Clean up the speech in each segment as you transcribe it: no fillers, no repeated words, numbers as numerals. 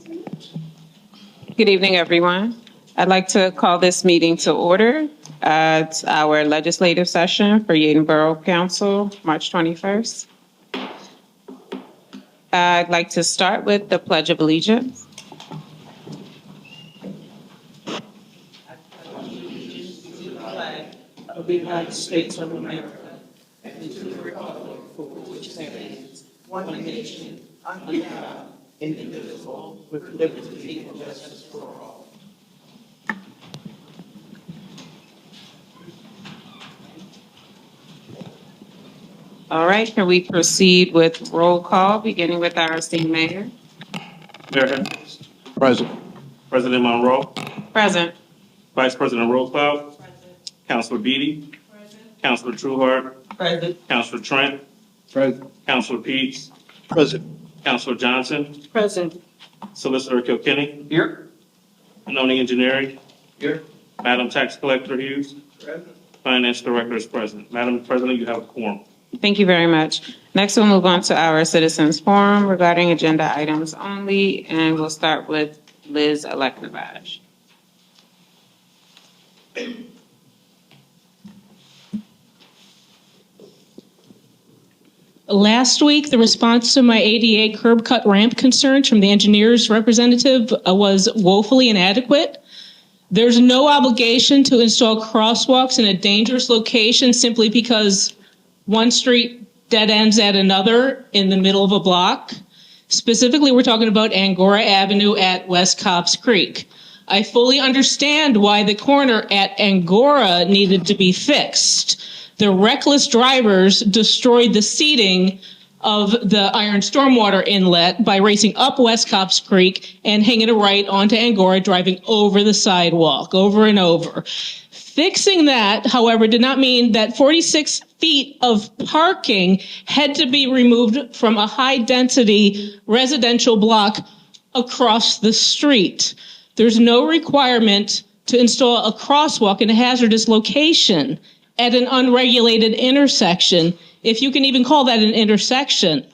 Good evening, everyone. I'd like to call this meeting to order. It's our legislative session for Yeadon Borough Council, March 21st. I'd like to start with the Pledge of Allegiance. Of the United States of America and to the republic for which it stands, one nation, under God, indivisible, with liberty and justice for all. All right, can we proceed with roll call, beginning with our esteemed mayor? Mayor Hendricks. Present. President Monroe. Present. Vice President Rosebaugh. Councilor Beatty. Councilor Trueheart. Present. Councilor Trent. Present. Councilor Peets. Present. Councilor Johnson. Present. Solicitor Kilkenny. Here. Zoning Engineering. Here. Madam Tax Collector Hughes. Present. Finance Director is present. Madam President, you have a quorum. Thank you very much. Next, we'll move on to our citizens forum regarding agenda items only, and we'll start with Liz Aleknabaj. Last week, the response to my ADA curb cut ramp concerns from the engineer's representative was woefully inadequate. There's no obligation to install crosswalks in a dangerous location simply because one street dead ends at another in the middle of a block. Specifically, we're talking about Angora Avenue at West Cobbs Creek. I fully understand why the corner at Angora needed to be fixed. The reckless drivers destroyed the seating of the iron stormwater inlet by racing up West Cobbs Creek and hanging a right onto Angora, driving over the sidewalk over and over. Fixing that, however, did not mean that 46 feet of parking had to be removed from a high-density residential block across the street. There's no requirement to install a crosswalk in a hazardous location at an unregulated intersection, if you can even call that an intersection.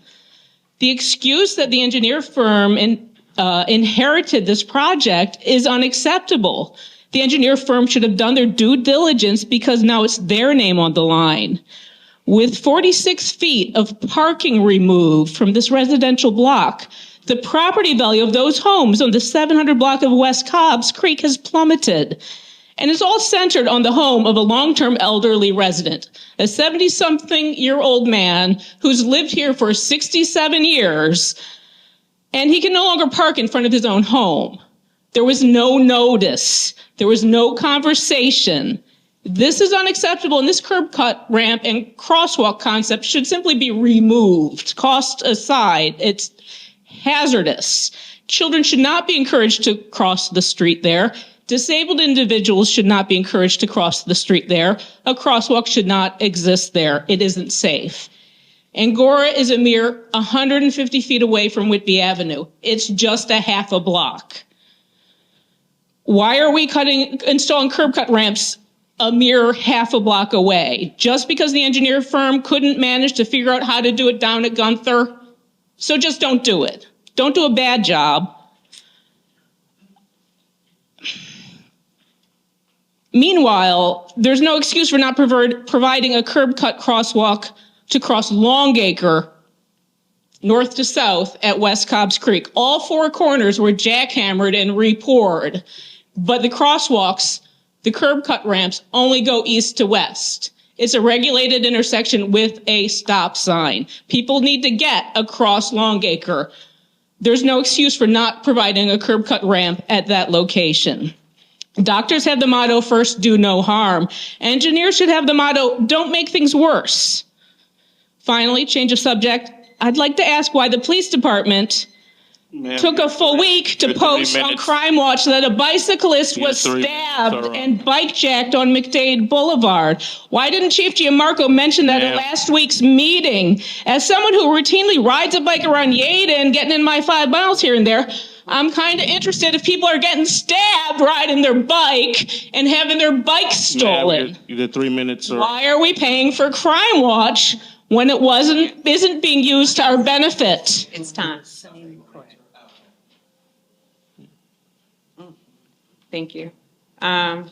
The excuse that the engineer firm inherited this project is unacceptable. The engineer firm should have done their due diligence because now it's their name on the line. With 46 feet of parking removed from this residential block, the property value of those homes on the 700 block of West Cobbs Creek has plummeted. And it's all centered on the home of a long-term elderly resident, a 70-something-year-old man who's lived here for 67 years, and he can no longer park in front of his own home. There was no notice. There was no conversation. This is unacceptable, and this curb cut ramp and crosswalk concept should simply be removed. Cost aside, it's hazardous. Children should not be encouraged to cross the street there. Disabled individuals should not be encouraged to cross the street there. A crosswalk should not exist there. It isn't safe. Angora is a mere 150 feet away from Whitby Avenue. It's just a half a block. Why are we installing curb cut ramps a mere half a block away? Just because the engineer firm couldn't manage to figure out how to do it down at Gunther? So just don't do it. Don't do a bad job. Meanwhile, there's no excuse for not providing a curb cut crosswalk to cross Longacre, north to south at West Cobbs Creek. All four corners were jackhammered and re-poured, but the crosswalks, the curb cut ramps, only go east to west. It's a regulated intersection with a stop sign. People need to get across Longacre. There's no excuse for not providing a curb cut ramp at that location. Doctors have the motto, first do no harm. Engineers should have the motto, don't make things worse. Finally, change of subject, I'd like to ask why the police department took a full week to post on Crime Watch that a bicyclist was stabbed and bike jacked on McDade Boulevard. Why didn't Chief Gianmarco mention that at last week's meeting? As someone who routinely rides a bike around Yeadon, getting in my 5 miles here and there, I'm kind of interested if people are getting stabbed riding their bike and having their bike stolen. You get 3 minutes, sir. Why are we paying for Crime Watch when it isn't being used to our benefit? It's time. Thank you. Anna?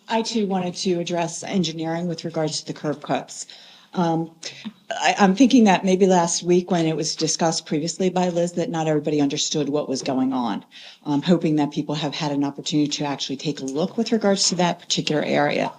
I too wanted to address engineering with regards to the curb cuts. I'm thinking that maybe last week when it was discussed previously by Liz, that not everybody understood what was going on. I'm hoping that people have had an opportunity to actually take a look with regards to that particular area.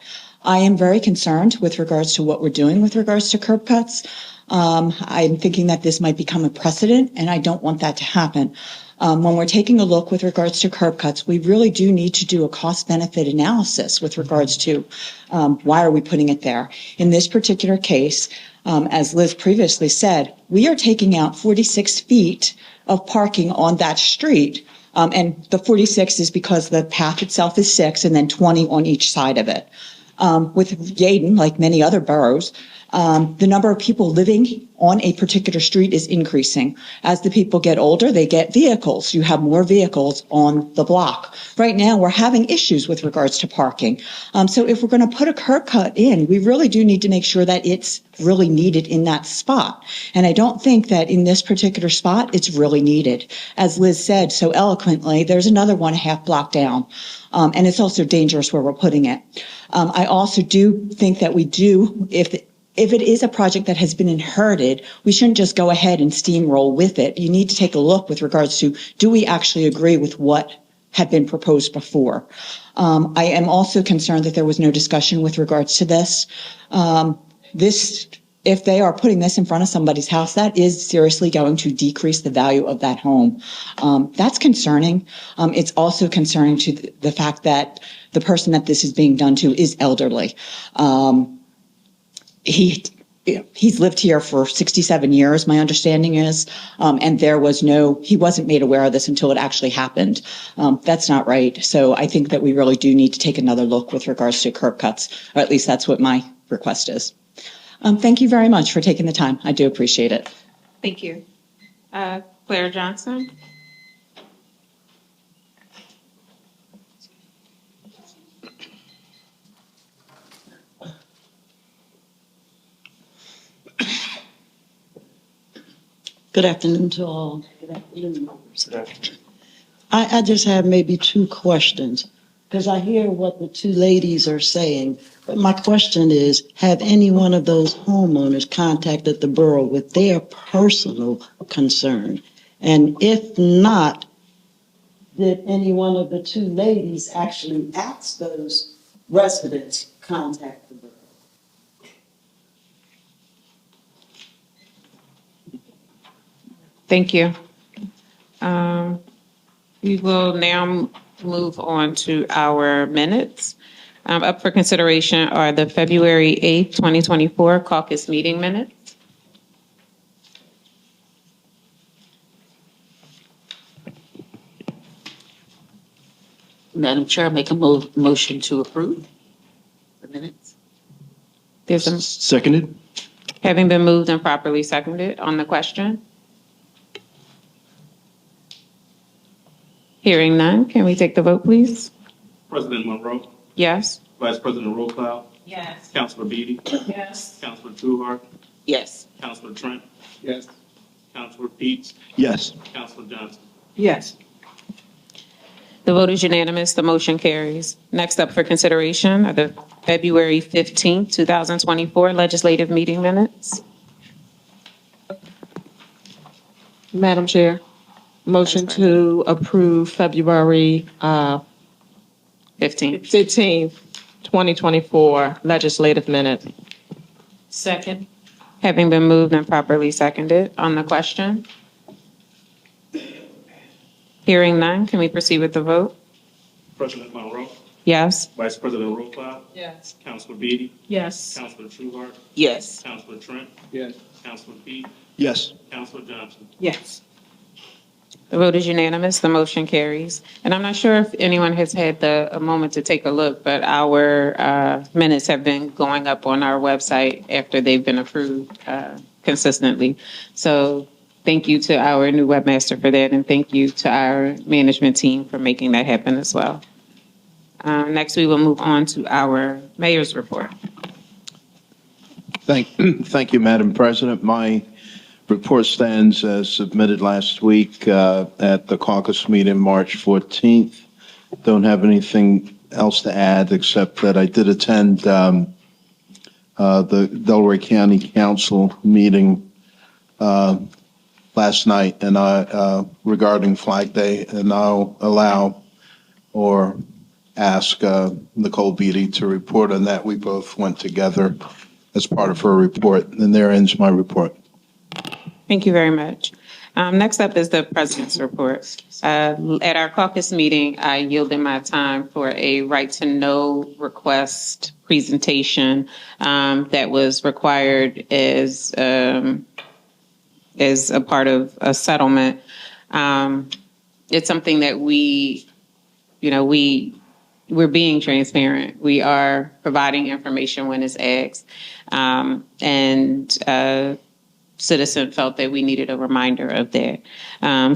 I am very concerned with regards to what we're doing with regards to curb cuts. I'm thinking that this might become a precedent, and I don't want that to happen. When we're taking a look with regards to curb cuts, we really do need to do a cost-benefit analysis with regards to why are we putting it there. In this particular case, as Liz previously said, we are taking out 46 feet of parking on that street. And the 46 is because the path itself is 6 and then 20 on each side of it. With Yeadon, like many other boroughs, the number of people living on a particular street is increasing. As the people get older, they get vehicles. You have more vehicles on the block. Right now, we're having issues with regards to parking. So if we're going to put a curb cut in, we really do need to make sure that it's really needed in that spot. And I don't think that in this particular spot, it's really needed. As Liz said so eloquently, there's another 1.5 block down. And it's also dangerous where we're putting it. I also do think that we do, if it is a project that has been inherited, we shouldn't just go ahead and steamroll with it. You need to take a look with regards to, do we actually agree with what had been proposed before? I am also concerned that there was no discussion with regards to this. If they are putting this in front of somebody's house, that is seriously going to decrease the value of that home. That's concerning. It's also concerning to the fact that the person that this is being done to is elderly. He's lived here for 67 years, my understanding is, and he wasn't made aware of this until it actually happened. That's not right. So I think that we really do need to take another look with regards to curb cuts, or at least that's what my request is. Thank you very much for taking the time. I do appreciate it. Thank you. Claire Johnson? Good afternoon to all. Good afternoon. I just have maybe 2 questions, because I hear what the 2 ladies are saying. But my question is, have any one of those homeowners contacted the borough with their personal concern? And if not, did any one of the 2 ladies actually ask those residents to contact the borough? Thank you. We will now move on to our minutes. Up for consideration are the February 8th, 2024 caucus meeting minutes. Madam Chair, make a motion to approve the minutes. Seconded. Having been moved and properly seconded on the question. Hearing none, can we take the vote, please? President Monroe, Yes? Vice President Rollcloud, Yes. Councilor Beatty, Yes. Councilor Trueheart, Yes. Councilor Trent, Yes. Councilor Peets, Yes. Councilor Johnson. Yes. The vote is unanimous. The motion carries. Next up for consideration are the February 15th, 2024 legislative meeting minutes. Madam Chair, motion to approve February 15th. 15th, 2024 legislative minute. Second. Having been moved and properly seconded on the question. Hearing none, can we proceed with the vote? President Monroe, Yes? Vice President Rollcloud, Yes. Councilor Beatty, Yes. Councilor Trueheart, Yes. Councilor Trent, Yes. Councilor Peets, Yes. Councilor Johnson. Yes. The vote is unanimous. The motion carries. And I'm not sure if anyone has had a moment to take a look, but our minutes have been going up on our website after they've been approved consistently. So thank you to our new webmaster for that, and thank you to our management team for making that happen as well. Next, we will move on to our mayor's report. Thank you, Madam President. My report stands as submitted last week at the caucus meeting, March 14th. Don't have anything else to add except that I did attend the Delaware County Council meeting last night and regarding Flag Day, and I'll allow or ask Nicole Beatty to report on that. We both went together as part of her report, and there ends my report. Thank you very much. Next up is the president's report. At our caucus meeting, I yielded my time for a right to know request presentation that was required as a part of a settlement. It's something that we're being transparent. We are providing information when it's asked. Citizen felt that we needed a reminder of that.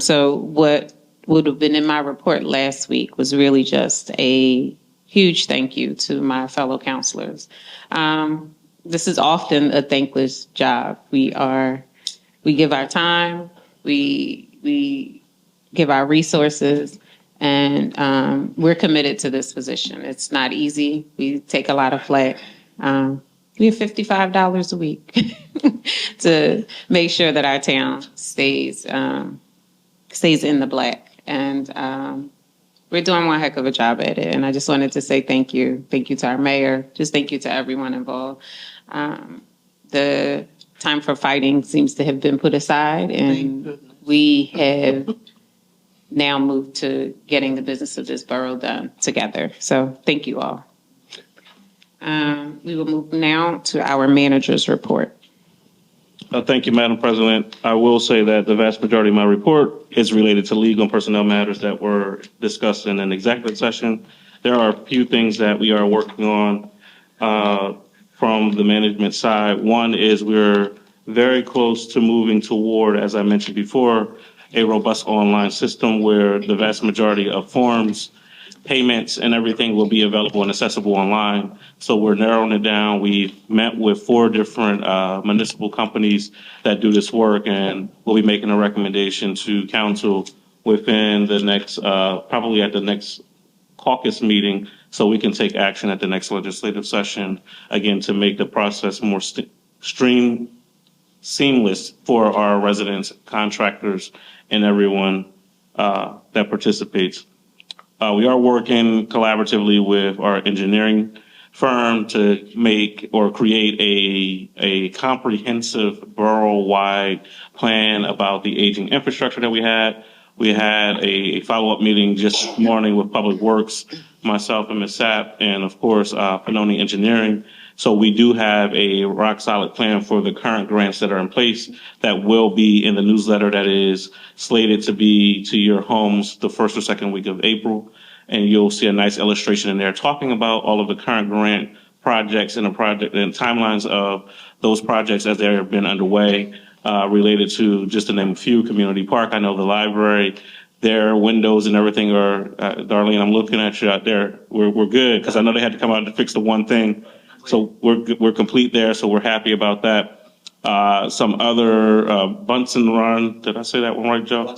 So what would have been in my report last week was really just a huge thank you to my fellow counselors. This is often a thankless job. We give our time, we give our resources, and we're committed to this position. It's not easy. We take a lot of flack. We have $55 a week to make sure that our town stays in the black. And we're doing one heck of a job at it. And I just wanted to say thank you. Thank you to our mayor. Just thank you to everyone involved. The time for fighting seems to have been put aside, and we have now moved to getting the business of this borough done together. So thank you all. We will move now to our manager's report. Thank you, Madam President. I will say that the vast majority of my report is related to legal and personnel matters that were discussed in an executive session. There are a few things that we are working on from the management side. One is we're very close to moving toward, as I mentioned before, a robust online system where the vast majority of forms, payments, and everything will be available and accessible online. So we're narrowing it down. We've met with 4 different municipal companies that do this work, and we'll be making a recommendation to council within the next, probably at the next caucus meeting, so we can take action at the next legislative session, again, to make the process more seamless for our residents, contractors, and everyone that participates. We are working collaboratively with our engineering firm to make or create a comprehensive borough-wide plan about the aging infrastructure that we had. We had a follow-up meeting just this morning with Public Works, myself and Ms. Sapp, and of course, Pannoni Engineering. So we do have a rock-solid plan for the current grants that are in place that will be in the newsletter that is slated to be to your homes the first or second week of April. And you'll see a nice illustration in there talking about all of the current grant projects and the project and timelines of those projects as they have been underway, related to, just to name a few, Community Park. I know the library, their windows and everything are, Darlene, I'm looking at you out there. We're good, because I know they had to come out to fix the one thing. So we're complete there, so we're happy about that. Some other Bunsen Run, did I say that one right, Joe?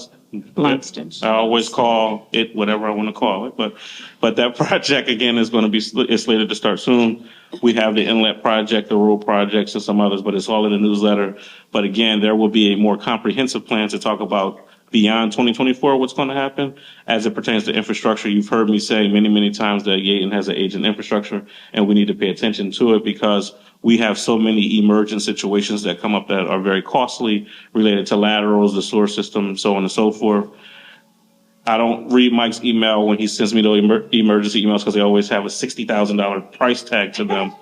Lunston. I always call it whatever I want to call it, but that project again is going to be slated to start soon. We have the inlet project, the rural projects, and some others, but it's all in the newsletter. But again, there will be a more comprehensive plan to talk about beyond 2024 what's going to happen as it pertains to infrastructure. You've heard me say many, many times that Yeadon has an aging infrastructure, and we need to pay attention to it because we have so many emergent situations that come up that are very costly related to laterals, the sewer system, and so on and so forth. I don't read Mike's email when he sends me those emergency emails because they always have a $60,000 price tag to them.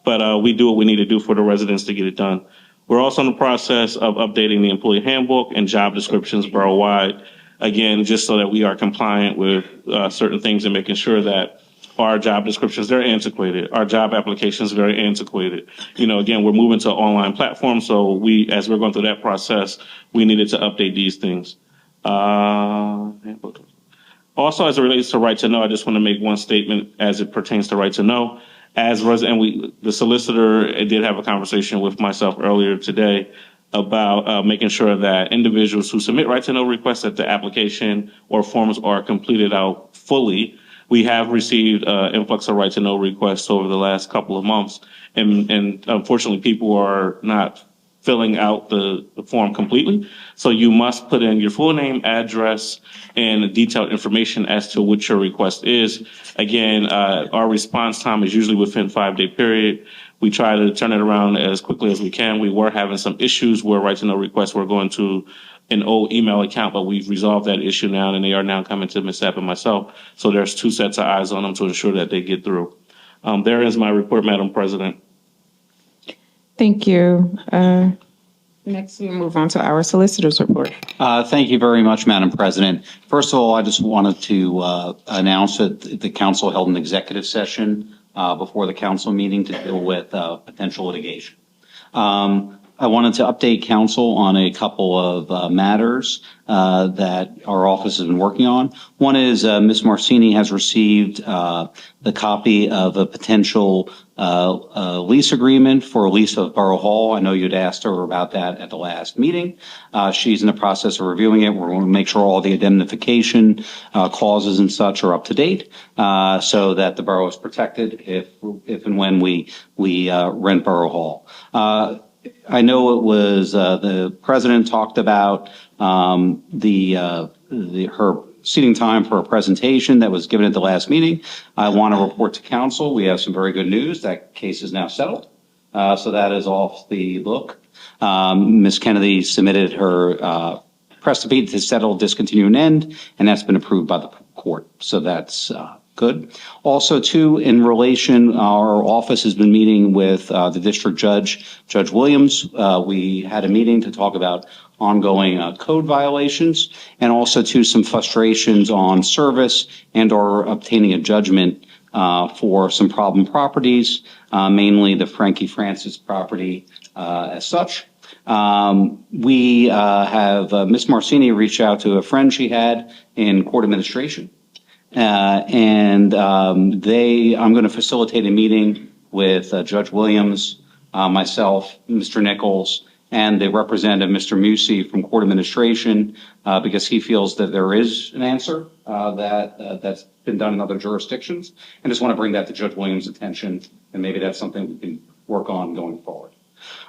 But we do what we need to do for the residents to get it done. We're also in the process of updating the employee handbook and job descriptions borough-wide, again, just so that we are compliant with certain things and making sure that our job descriptions, they're antiquated. Our job applications are very antiquated. You know, again, we're moving to an online platform, so as we're going through that process, we needed to update these things. Also, as it relates to right to know, I just want to make one statement as it pertains to right to know. The solicitor did have a conversation with myself earlier today about making sure that individuals who submit right to know requests, that the application or forms are completed out fully. We have received influx of right to know requests over the last couple of months, and unfortunately, people are not filling out the form completely. So you must put in your full name, address, and detailed information as to what your request is. Again, our response time is usually within 5-day period. We try to turn it around as quickly as we can. We were having some issues where right to know requests were going to an old email account, but we've resolved that issue now, and they are now coming to Ms. Sapp and myself. So there's 2 sets of eyes on them to ensure that they get through. There is my report, Madam President. Thank you. Next, we move on to our solicitor's report. Thank you very much, Madam President. First of all, I just wanted to announce that the council held an executive session before the council meeting to deal with potential litigation. I wanted to update council on a couple of matters that our office has been working on. One is Ms. Marcini has received the copy of a potential lease agreement for a lease of Borough Hall. I know you'd asked her about that at the last meeting. She's in the process of reviewing it. We're going to make sure all the indemnification clauses and such are up to date so that the borough is protected if and when we rent Borough Hall. I know it was the president talked about her seating time for a presentation that was given at the last meeting. I want to report to council. We have some very good news. That case is now settled. So that is off the book. Ms. Kennedy submitted her press to settle, discontinue, and end, and that's been approved by the court. So that's good. Also, too, in relation, our office has been meeting with the district judge, Judge Williams. We had a meeting to talk about ongoing code violations and also, too, some frustrations on service and or obtaining a judgment for some problem properties, mainly the Frankie Francis property as such. We have Ms. Marcini reached out to a friend she had in court administration. I'm going to facilitate a meeting with Judge Williams, myself, Mr. Nichols, and the representative, Mr. Musi from court administration, because he feels that there is an answer that's been done in other jurisdictions. And just want to bring that to Judge Williams' attention, and maybe that's something we can work on going forward.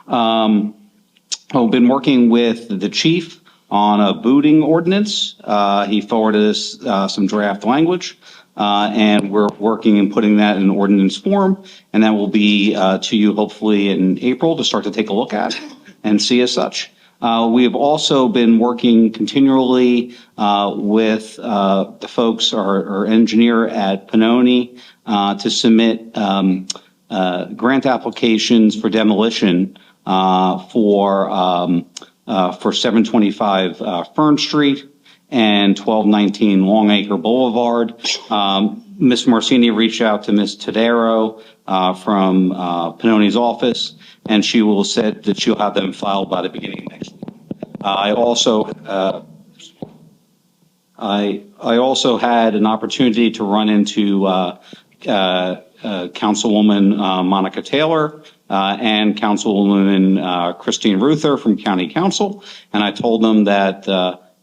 I've been working with the chief on a booting ordinance. He forwarded us some draft language, and we're working and putting that in ordinance form, and that will be to you hopefully in April to start to take a look at and see as such. We have also been working continually with the folks, our engineer at Pannoni, to submit grant applications for demolition for 725 Fern Street and 1219 Longacre Boulevard. Ms. Marcini reached out to Ms. Tadero from Pannoni's office, and she will said that she'll have them filed by the beginning of next week. I also had an opportunity to run into Councilwoman Monica Taylor and Councilwoman Christine Ruther from County Council, and I told them that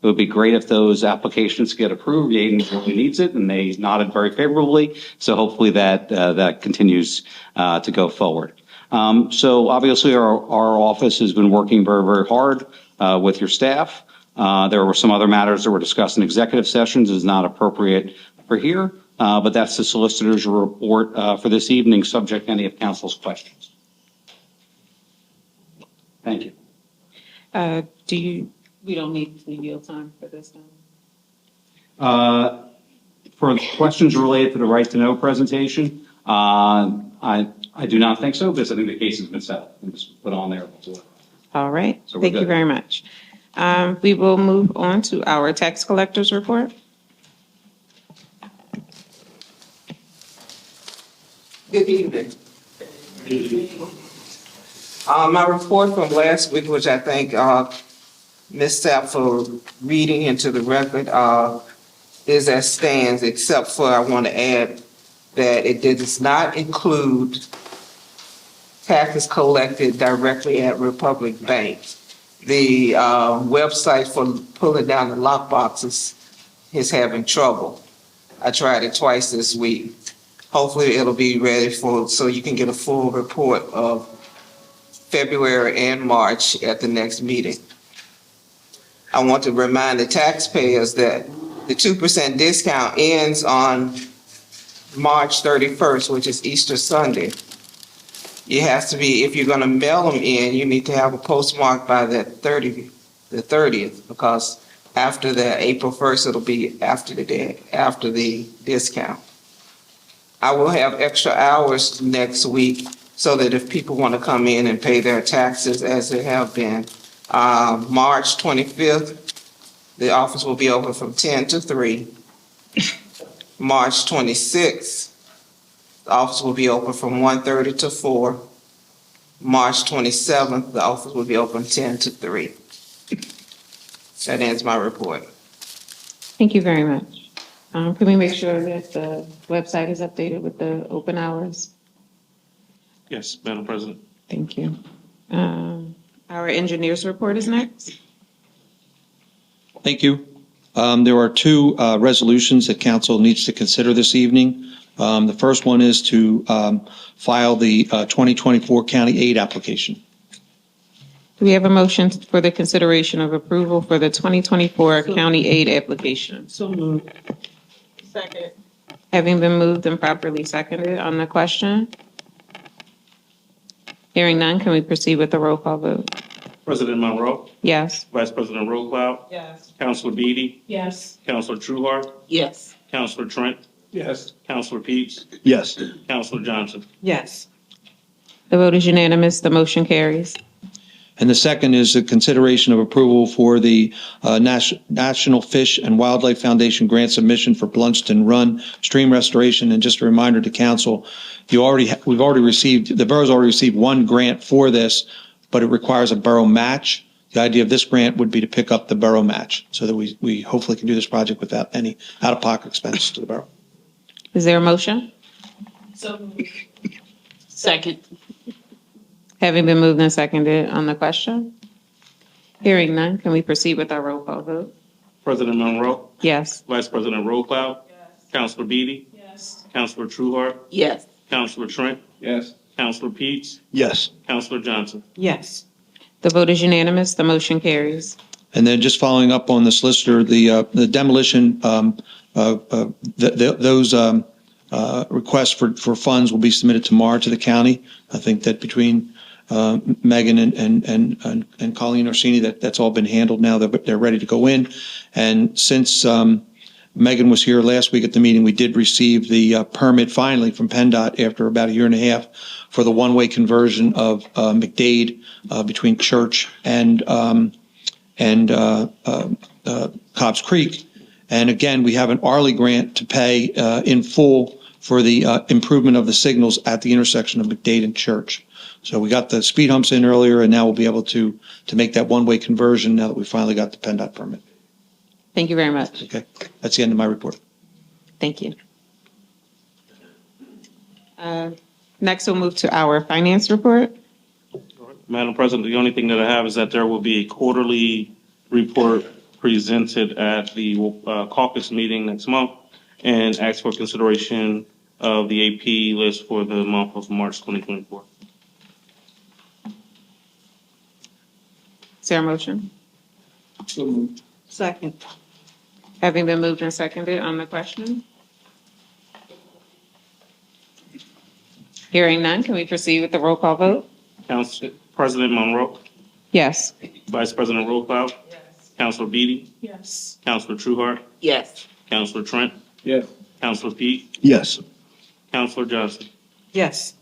it would be great if those applications get approved. Yeadon really needs it, and they nodded very favorably. So hopefully that continues to go forward. So obviously our office has been working very, very hard with your staff. There were some other matters that were discussed in executive sessions. Is not appropriate for here, but that's the solicitor's report for this evening, subject to any of council's questions. Thank you. We don't need to yield time for this time? For the questions related to the right to know presentation, I do not think so, because I think the case has been settled and just put on there before. All right. So Thank you very much. We will move on to our tax collector's report. Good evening. My report from last week, which I thank Ms. Sapp for reading into the record, is as stands, except for I want to add that it does not include taxes collected directly at Republic Bank. The website for pulling down the lock boxes is having trouble. I tried it twice this week. Hopefully it'll be ready so you can get a full report of February and March at the next meeting. I want to remind the taxpayers that the 2% discount ends on March 31st, which is Easter Sunday. You have to be, if you're going to mail them in, you need to have a postmark by the 30th, because after the April 1st, it'll be after the discount. I will have extra hours next week so that if people want to come in and pay their taxes as they have been, March 25th, the office will be open from 10 to 3. March 26th, the office will be open from 1:30 to 4. March 27th, the office will be open 10 to 3. That ends my report. Thank you very much. Can we make sure that the website is updated with the open hours? Yes, Madam President. Thank you. Our engineers report is next. Thank you. There are two resolutions that council needs to consider this evening. The first one is to file the 2024 county aid application. Do we have a motion for the consideration of approval for the 2024 county aid application? So moved. Second. Having been moved and properly seconded on the question? Hearing none, can we proceed with the roll call vote? President Monroe, Yes. Vice President Rollcloud, Yes. Councilor Beatty, Yes. Councilor Trueheart, Yes. Councilor Trent, Yes. Councilor Peets, Yes. Councilor Johnson. Yes. The vote is unanimous. The motion carries. And the second is the consideration of approval for the National Fish and Wildlife Foundation grant submission for Blunston Run stream restoration. And just a reminder to council, the borough's already received one grant for this, but it requires a borough match. The idea of this grant would be to pick up the borough match so that we hopefully can do this project without any out-of-pocket expenses to the borough. Is there a motion? Second. Having been moved and seconded on the question? Hearing none, can we proceed with our roll call vote? President Monroe, Yes. Vice President Rollcloud, Councilor Beatty, Yes. Councilor Trueheart, Yes. Councilor Trent, Yes. Councilor Peets, Yes. Councilor Johnson. Yes. The vote is unanimous. The motion carries. And then just following up on the solicitor, the demolition, those requests for funds will be submitted tomorrow to the county. I think that between Megan and Colleen Orsini, that's all been handled now. They're ready to go in. And since Megan was here last week at the meeting, we did receive the permit finally from PennDOT after about a year and a half for the one-way conversion of McDade between Church and Cobb's Creek. And again, we have an Arley grant to pay in full for the improvement of the signals at the intersection of McDade and Church. So we got the speed humps in earlier, and now we'll be able to make that one-way conversion now that we finally got the PennDOT permit. Thank you very much. Okay, that's the end of my report. Thank you. Next, we'll move to our finance report. Madam President, the only thing that I have is that there will be a quarterly report presented at the caucus meeting next month, and ask for consideration of the AP list for the month of March 2024. Is there a motion? So moved. Second. Having been moved and seconded on the question? Hearing none, can we proceed with the roll call vote? Council President Monroe, Yes. Vice President Rollcloud, Councilor Beatty, Yes. Councilor Trueheart, Yes. Councilor Trent, Yes. Councilor Pete, Yes. Councilor Johnson. Yes.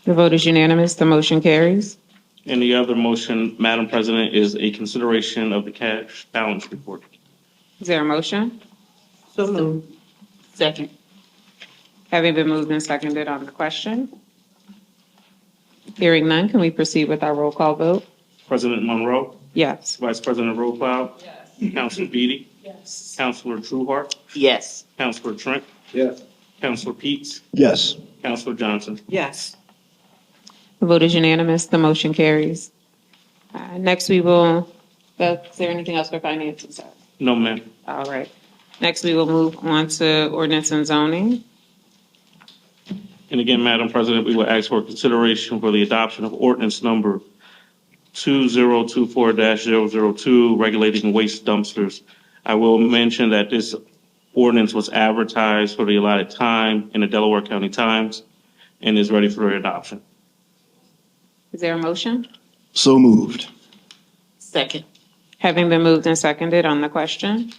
The vote is unanimous. The motion carries. And the other motion, Madam President, is a consideration of the cash balance report. Is there a motion? So moved. Second. Having been moved and seconded on the question? Hearing none, can we proceed with our roll call vote? President Monroe, Yes. Vice President Rollcloud, Councilor Beatty, Yes. Counselor Trueheart, Yes. Counselor Trent, Yes. Counselor Peets, Yes. Counselor Johnson. Yes. The vote is unanimous. The motion carries. Next, we will, is there anything else for finance? I'm sorry. No, ma'am. All right. Next, we will move on to ordinance and zoning. And again, Madam President, we will ask for consideration for the adoption of ordinance number 2024-002, regulating waste dumpsters. I will mention that this ordinance was advertised for the allotted time in the Delaware County Times and is ready for adoption. Is there a motion? So moved. Second. Having been moved and seconded on the question.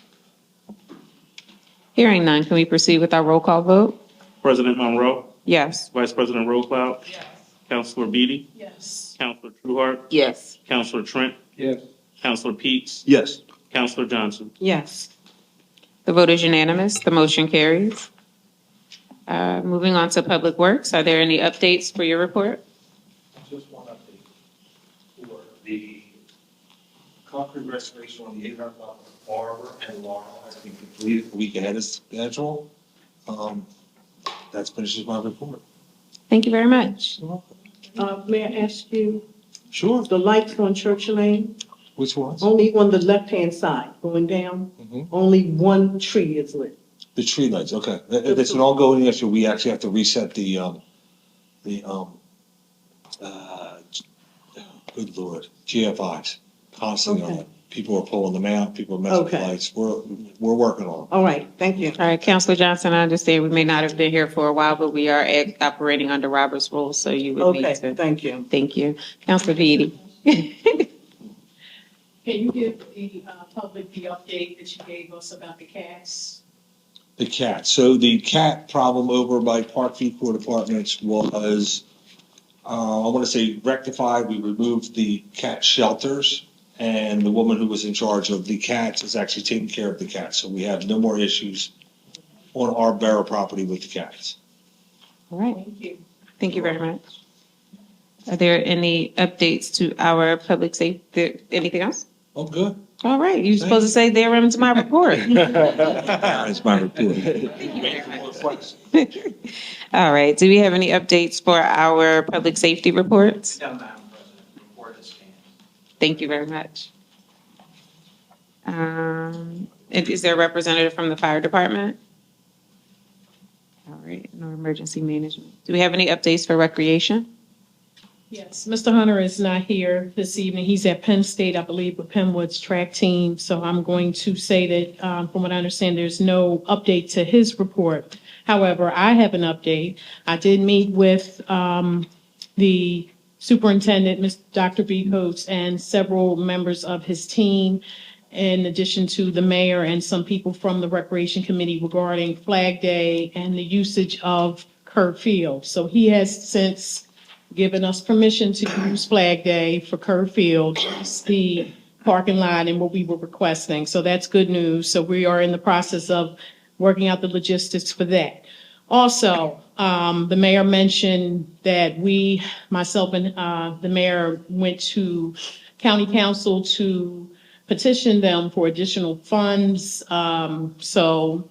Hearing none, can we proceed with our roll call vote? President Monroe, Yes. Vice President Rollcloud, Yes. Counselor Beatty, Yes. Counselor Trueheart, Yes. Counselor Trent, Yes. Counselor Peets, Yes. Counselor Johnson. Yes. The vote is unanimous. The motion carries. Moving on to Public Works, are there any updates for your report? Just one update for the concrete restoration on the 800 block of Barber and Laurel has been completed a week ahead of schedule. That finishes my report. Thank you very much. May I ask you, Sure. the lights on Church Lane, Which ones? only on the left-hand side going down, Mhm. only one tree is lit. The tree lights, okay. That's an ongoing issue. We actually have to reset good Lord, GFIs constantly on Okay. it. People are pulling them out, people are messing with Okay. lights. We're working on them. All right, thank you. All right, Counselor Johnson, I understand we may not have been here for a while, but we are operating under Robert's rules, so you would need Okay, to. thank you. Thank you. Counselor Beatty. Can you give the public the update that you gave us about the cats? The cat. So the cat problem over by Parkview Court Apartments was, I want to say rectified. We removed the cat shelters, and the woman who was in charge of the cats is actually taking care of the cats. So we have no more issues on our borough property with the cats. All right, Thank you. thank you very much. Are there any updates to our public safety? Anything else? Oh, good. All right, you're supposed to say there ends my report. That's my report. All right, do we have any updates for our public safety reports? No, Madam President, report is scanned. Thank you very much. Is there a representative from the fire department? All right, no emergency management. Do we have any updates for recreation? Yes, Mr. Hunter is not here this evening. He's at Penn State, I believe, with Penwood's track team. So I'm going to say that, from what I understand, there's no update to his report. However, I have an update. I did meet with the superintendent, Dr. Beekos, and several members of his team, in addition to the mayor and some people from the Recreation Committee regarding Flag Day and the usage of Kerr Field. So he has since given us permission to use Flag Day for Kerr Field, just the parking lot and what we were requesting. So that's good news. So we are in the process of working out the logistics for that. Also, the mayor mentioned that myself and the mayor went to county council to petition them for additional funds. So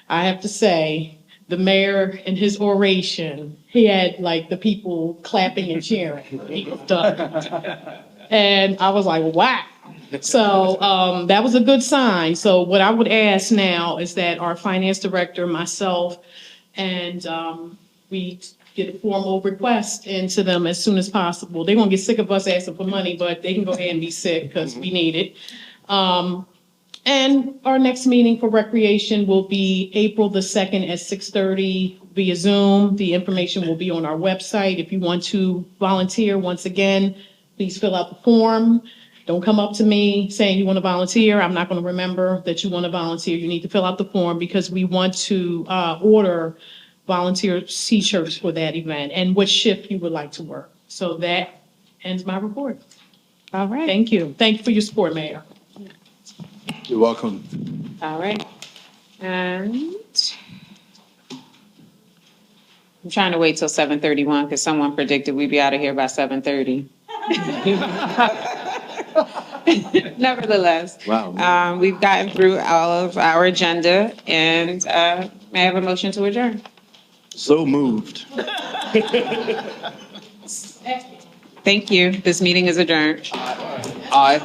I have to say, the mayor in his oration, he had like the people clapping and cheering when he was done. And I was like, wow. So that was a good sign. So what I would ask now is that our finance director, myself, and we get a formal request into them as soon as possible. They're gonna get sick of us asking for money, but they can go ahead and be sick because we need it. And our next meeting for recreation will be April the 2nd at 6:30 via Zoom. The information will be on our website. If you want to volunteer, once again, please fill out the form. Don't come up to me saying you want to volunteer. I'm not going to remember that you want to volunteer. You need to fill out the form because we want to order volunteer T-shirts for that event and what shift you would like to work. So that ends my report. All right. Thank you. Thank you for your support, Mayor. You're welcome. All right. And I'm trying to wait till 7:31 because someone predicted we'd be out of here by 7:30. Nevertheless, we've gotten through all of our agenda, and may I have a motion to adjourn? So moved. Thank you. This meeting is adjourned. Aye.